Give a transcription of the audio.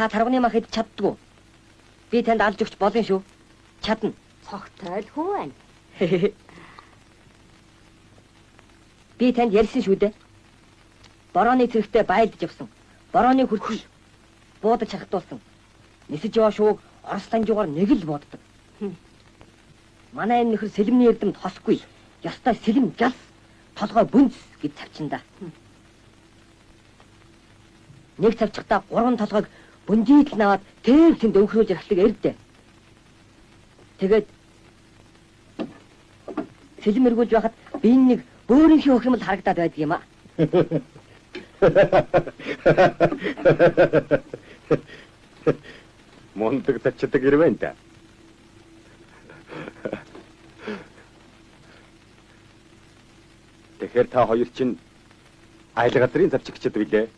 Та тарганы мах хэд чаддгүй. Би танд алж өгч болно шүү. Чадна. Цогтой л хүү байна. Би танд ярьсан шүү дээ. Борооны цэрэгтээ байлдаж явсан. Борооны хүртэл буудаж хахтуулсан. Нисэж яваа шууг Орос танжуугаар нэг л бууддаг. Манай энэ нөхөр сэлэмний эрдэмд хосгүй. Ёстой сэлэм гялс, толгой бүнц гэж тавьчиндаа. Нэг цавчгатаа 3 толгойг бүнжийтэл наваад тэр тэнд өнхрүүлж ахдаг эрдээ. Тэгээд сэлэм эргүүлж байхад би нэг бөөрийнхээ хөх юм л харагдаад байдаг юм аа. Мундаг тачдаг ирвэн та. Тэгэхээр та хоёр чинь айл газрын завчигчд билээ.